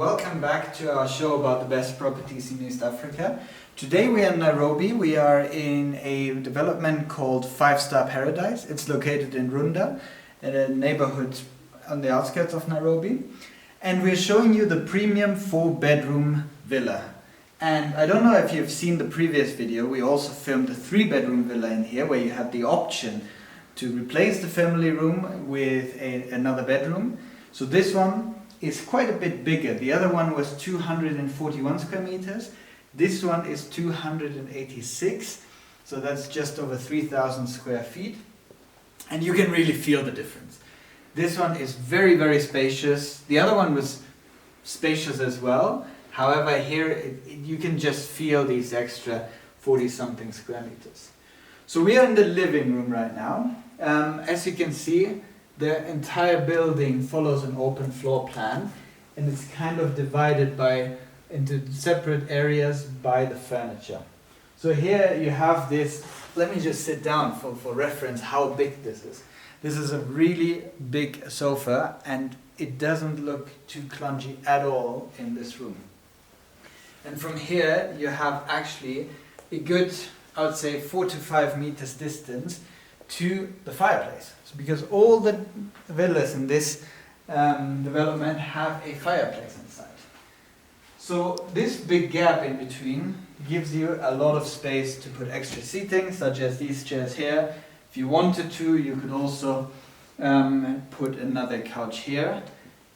welcome back to our show about the best properties in East Africa. Today we are in Nairobi. We are in a development called 5-Star Paradise. It's located in Runda, in a neighborhood on the outskirts of Nairobi. And we're showing you the premium 4-bedroom villa. And I don't know if you've seen the previous video, we also filmed a 3-bedroom villa in here where you have the option to replace the family room with another bedroom. So this one is quite a bit bigger. The other one was 241 square meters. This one is 286, so that's just over 3,000 square feet. And you can really feel the difference. This one is very, very spacious. The other one was spacious as well. However, here you can just feel these extra 40-something square meters. So we are in the living room right now. As you can see, the entire building follows an open floor plan, and it's kind of divided into separate areas by the furniture. So here you have this, let me just sit down for reference how big this is. This is a really big sofa, and it doesn't look too clungy at all in this room. And from here you have actually a good, I would say, 4 to 5 meters distance to the fireplace. So because all the villas in this development have a fireplace inside. So this big gap in between gives you a lot of space to put extra seating, such as these chairs here. If you wanted to, you could also put another couch here.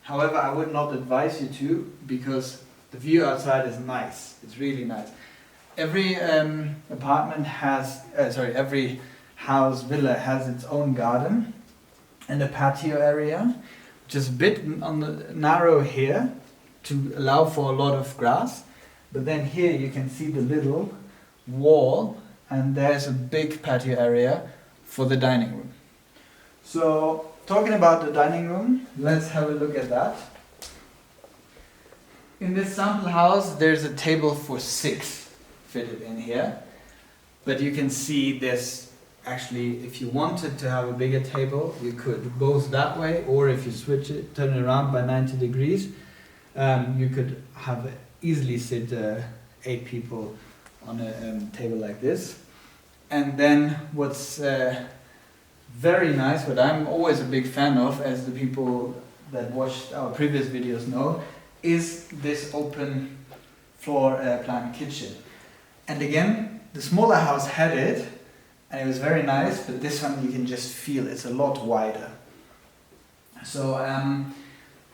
However, I would not advise you to, because the view outside is nice. It's really nice. Every apartment has, every house, villa has its own garden and a patio area, which is a bit on the narrow here to allow for a lot of grass. But then here you can see the little wall, and there's a big patio area for the dining room. So talking about the dining room, let's have a look at that. In this sample house there's a table for 6 fitted in here, but you can see this. Actually, if you wanted to have a bigger table, you could both that way, or if you switch it, turn it around by 90 degrees, you could have easily sit 8 people on a table like this. And then what's very nice, what I'm always a big fan of, as the people that watched our previous videos know, is this open floor plan kitchen. And again, the smaller house had it, and it was very nice, but this one you can just feel it's a lot wider. So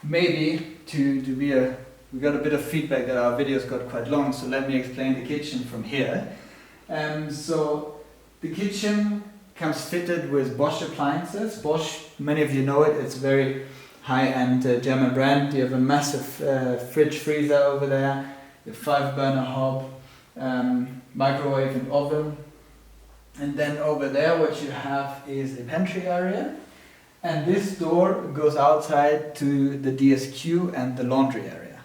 maybe we got a bit of feedback that our videos got quite long, so let me explain the kitchen from here. So the kitchen comes fitted with Bosch appliances. Bosch, many of you know it, it's very high-end German brand. You have a massive fridge freezer over there, a 5-burner hob, microwave and oven. And then over there what you have is a pantry area, and this door goes outside to the DSQ and the laundry area.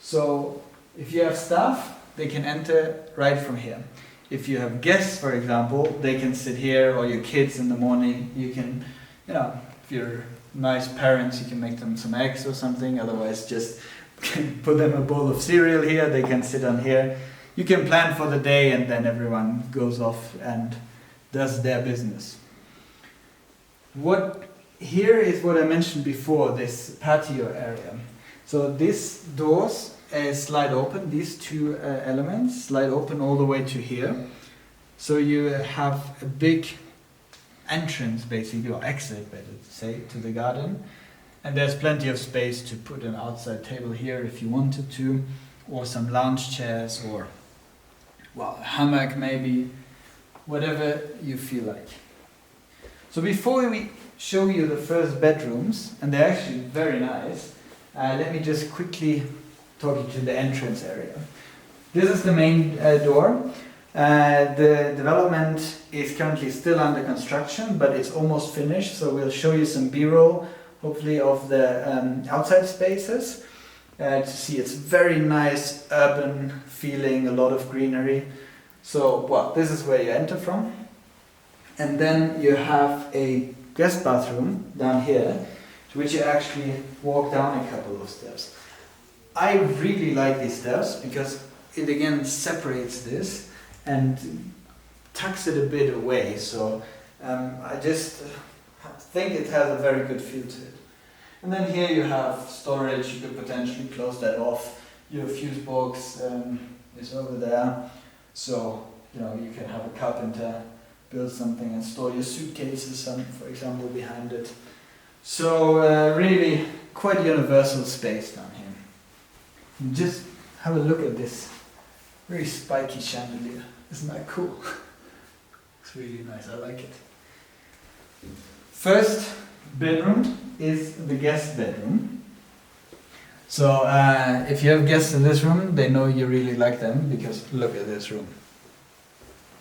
So if you have staff, they can enter right from here. If you have guests, for example, they can sit here, or your kids in the morning, you can, if you're nice parents, you can make them some eggs or something, otherwise just put them a bowl of cereal here, they can sit on here. You can plan for the day, and then everyone goes off and does their business. Here is what I mentioned before, this patio area. So these doors slide open, these 2 elements slide open all the way to here. So you have a big entrance, basically, or exit, better to say, to the garden. And there's plenty of space to put an outside table here if you wanted to, or some lounge chairs, or a hammock maybe, whatever you feel like. So before we show you the first bedrooms, and they're actually very nice, let me just quickly talk you to the entrance area. This is the main door. The development is currently still under construction, but it's almost finished, so we'll show you some B-roll, hopefully, of the outside spaces. To see, it's very nice, urban feeling, a lot of greenery. So, this is where you enter from. And then you have a guest bathroom down here, to which you actually walk down a couple of steps. I really like these stairs because it again separates this and tucks it a bit away. So I just think it has a very good feel to it. And then here you have storage. You could potentially close that off. Your fuse box is over there, so you can have a carpenter build something and store your suitcases, for example, behind it. So really quite a universal space down here. And just have a look at this very spiky chandelier. Isn't that cool? It's really nice. I like it. First bedroom is the guest bedroom. So if you have guests in this room, they know you really like them because look at this room.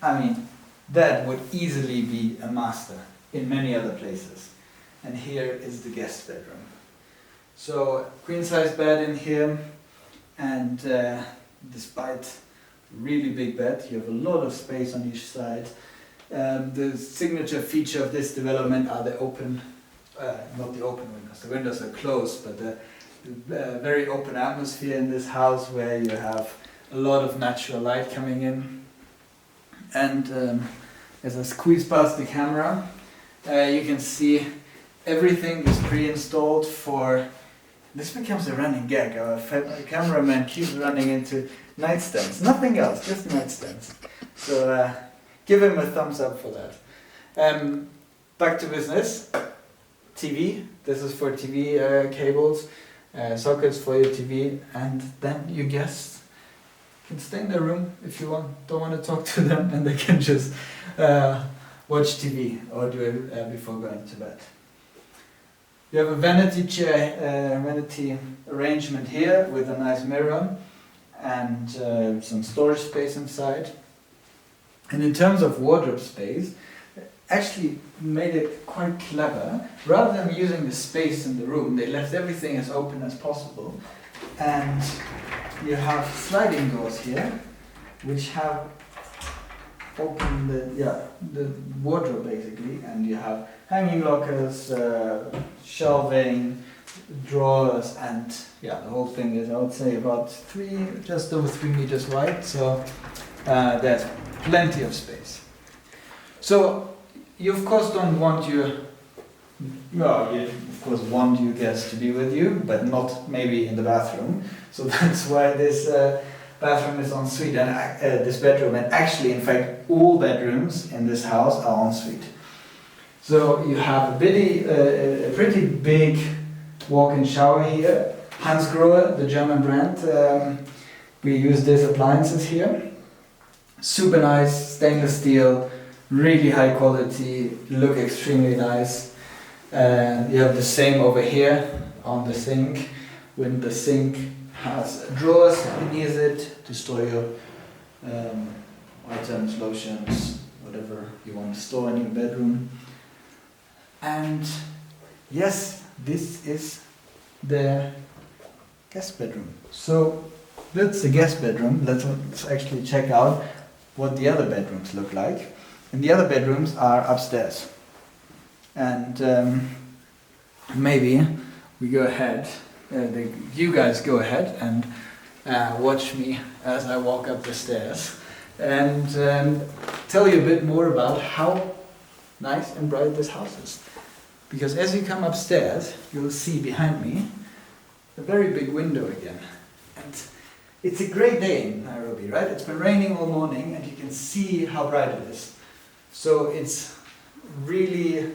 I mean, that would easily be a master in many other places. And here is the guest bedroom. So queen size bed in here, and despite really big bed, you have a lot of space on each side. The signature feature of this development are the open, not the open windows, the windows are closed, but the very open atmosphere in this house where you have a lot of natural light coming in. And as I squeeze past the camera, you can see everything is pre-installed for... This becomes a running gag. Our cameraman keeps running into nightstands. Nothing else, just nightstands. So give him a thumbs up for that. Back to business. TV. This is for TV cables, sockets for your TV, and then your guests can stay in their room if you don't want to talk to them, and they can just watch TV or do it before going to bed. You have a vanity chair, vanity arrangement here with a nice mirror and some storage space inside. And in terms of wardrobe space, actually made it quite clever. Rather than using the space in the room, they left everything as open as possible. And you have sliding doors here, which have open the wardrobe basically, and you have hanging lockers, shelving, drawers, and the whole thing is, I would say, about just over 3 meters wide. So there's plenty of space. So you of course don't want you of course want your guests to be with you, but not maybe in the bathroom. So that's why this bathroom is en suite, and this bedroom, and actually in fact all bedrooms in this house are en suite. So you have a pretty big walk-in shower here. Hansgrohe, the German brand. We use these appliances here. Super nice, stainless steel, really high quality, look extremely nice. You have the same over here on the sink, when the sink has drawers beneath it to store your items, lotions, whatever you want to store in your bedroom. And yes, this is the guest bedroom. So that's the guest bedroom. Let's actually check out what the other bedrooms look like. And the other bedrooms are upstairs. And maybe we go ahead, you guys go ahead and watch me as I walk up the stairs and tell you a bit more about how nice and bright this house is. Because as you come upstairs, you'll see behind me a very big window again. And it's a great day in Nairobi, right? It's been raining all morning and you can see how bright it is. So it's really,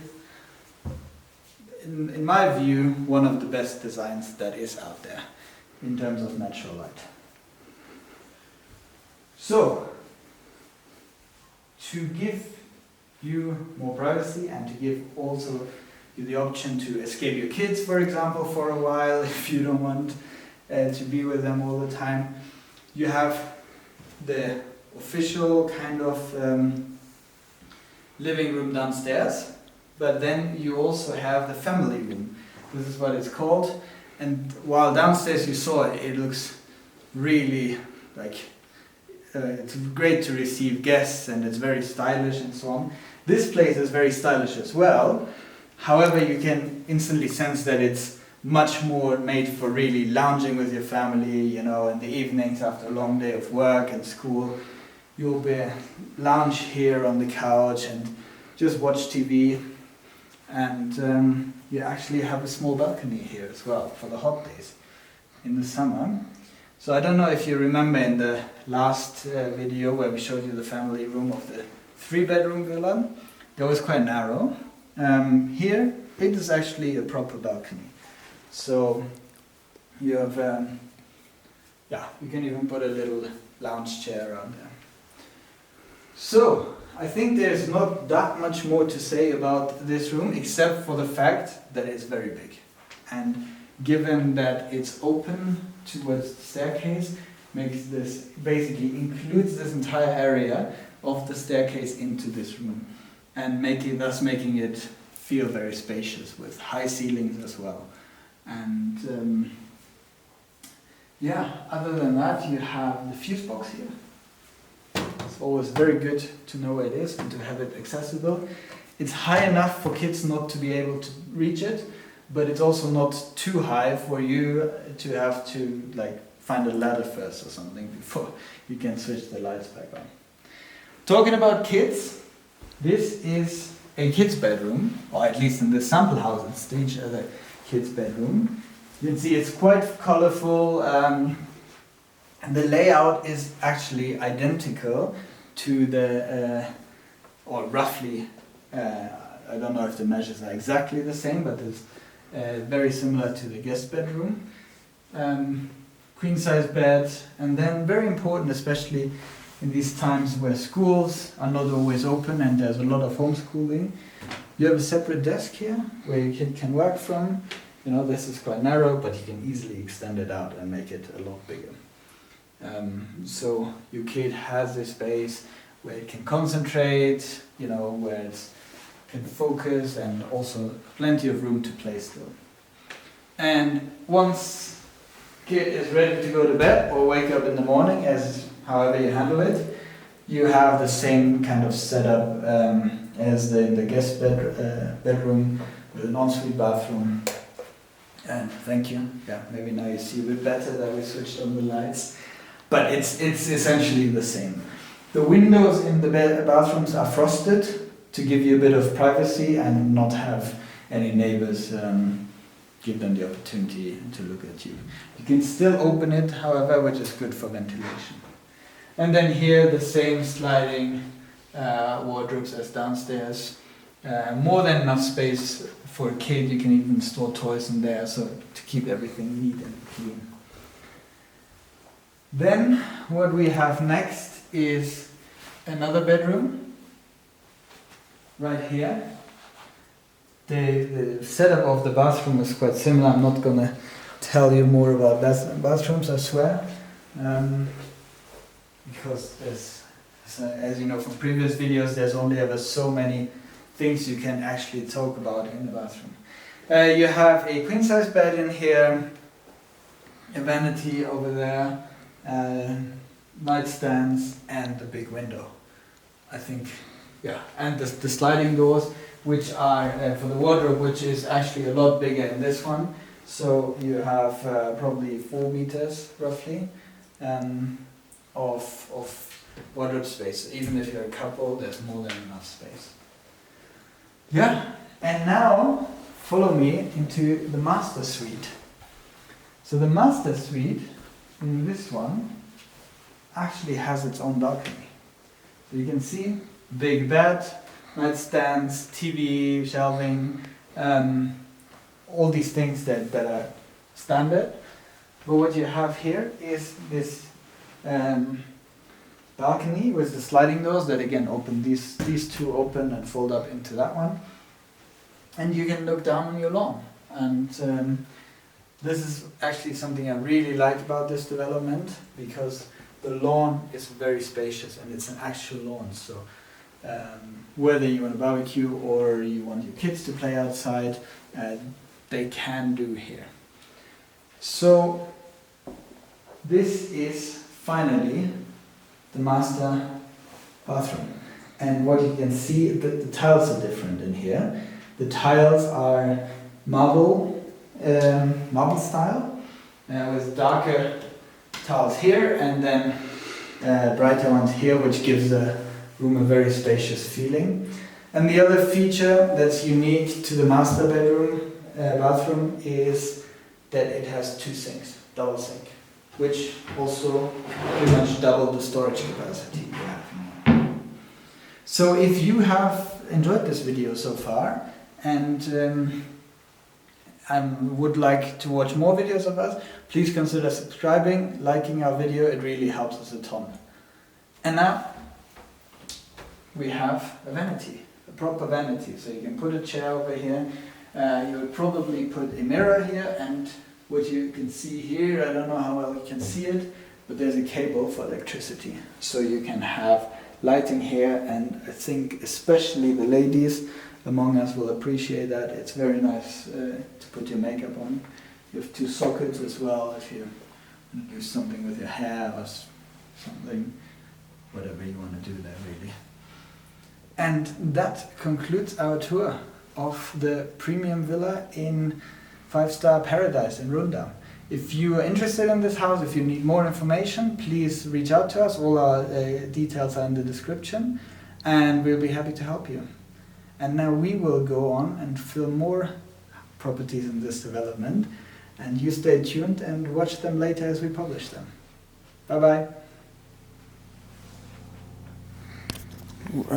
in my view, one of the best designs that is out there in terms of natural light. So, to give you more privacy and to give also you the option to escape your kids, for example, for a while if you don't want to be with them all the time, you have the official kind of living room downstairs, but then you also have the family room. This is what it's called, and while downstairs you saw it, it looks really like it's great to receive guests and it's very stylish and so on. This place is very stylish as well. However, you can instantly sense that it's much more made for really lounging with your family, you know, in the evenings after a long day of work and school. You'll be lounge here on the couch and just watch TV. And you actually have a small balcony here as well for the hot days in the summer. So I don't know if you remember in the last video where we showed you the family room of the 3-bedroom villa. It was quite narrow. Here it is actually a proper balcony. So you have, you can even put a little lounge chair around there. So I think there's not that much more to say about this room except for the fact that it's very big. And given that it's open towards the staircase, makes this, basically includes this entire area of the staircase into this room, and thus making it feel very spacious with high ceilings as well. And other than that, you have the fuse box here. It's always very good to know where it is and to have it accessible. It's high enough for kids not to be able to reach it, but it's also not too high for you to have to like find a ladder first or something before you can switch the lights back on. Talking about kids, this is a kid's bedroom, or at least in the sample house it's staged as a kid's bedroom. You can see it's quite colorful, and the layout is actually identical to the, or roughly, I don't know if the measures are exactly the same, but it's very similar to the guest bedroom. Queen size bed, and then very important, especially in these times where schools are not always open and there's a lot of homeschooling, you have a separate desk here where your kid can work from. You know, this is quite narrow, but you can easily extend it out and make it a lot bigger. So your kid has a space where it can concentrate, you know, where it can focus, and also plenty of room to play still. And once kid is ready to go to bed or wake up in the morning, as however you handle it, you have the same kind of setup as the guest bedroom with an ensuite bathroom. And thank you. Yeah, maybe now you see a bit better that we switched on the lights. But it's essentially the same. The windows in the bathrooms are frosted to give you a bit of privacy and not have any neighbors give them the opportunity to look at you. You can still open it, however, which is good for ventilation. And then here the same sliding wardrobes as downstairs. More than enough space for a kid. You can even store toys in there, so to keep everything neat and clean. Then what we have next is another bedroom right here. The setup of the bathroom is quite similar. I'm not gonna tell you more about bathrooms, I swear, because as you know from previous videos, there's only ever so many things you can actually talk about in the bathroom. You have a queen size bed in here, a vanity over there, nightstands, and a big window. I think, yeah, and the sliding doors, which are for the wardrobe, which is actually a lot bigger in this one. So you have probably 4 meters roughly of wardrobe space. Even if you're a couple, there's more than enough space. Yeah, and now follow me into the master suite. So the master suite in this one actually has its own balcony. So you can see big bed, nightstands, TV, shelving, all these things that are standard. But what you have here is this balcony with the sliding doors that again open, these two open and fold up into that one. And you can look down on your lawn. And this is actually something I really like about this development, because the lawn is very spacious and it's an actual lawn. So whether you want to barbecue or you want your kids to play outside, they can do here. So this is finally the master bathroom. And what you can see, the tiles are different in here. The tiles are marble marble style, with darker tiles here and then brighter ones here, which gives the room a very spacious feeling. And the other feature that's unique to the master bedroom bathroom is that it has 2 sinks, double sink, which also pretty much double the storage capacity you have. So if you have enjoyed this video so far and would like to watch more videos of us, please consider subscribing, liking our video, it really helps us a ton. And now we have a vanity, a proper vanity, so you can put a chair over here, you would probably put a mirror here, and what you can see here, I don't know how well you can see it, but there's a cable for electricity, so you can have lighting here, and I think especially the ladies among us will appreciate that. It's very nice to put your makeup on. You have 2 sockets as well if you want to do something with your hair or something, whatever you want to do there really. And that concludes our tour of the premium villa in 5-star Paradise in Runda. If you are interested in this house, if you need more information, please reach out to us. All our details are in the description and we'll be happy to help you. And now we will go on and film more properties in this development, and you stay tuned and watch them later as we publish them. Bye bye.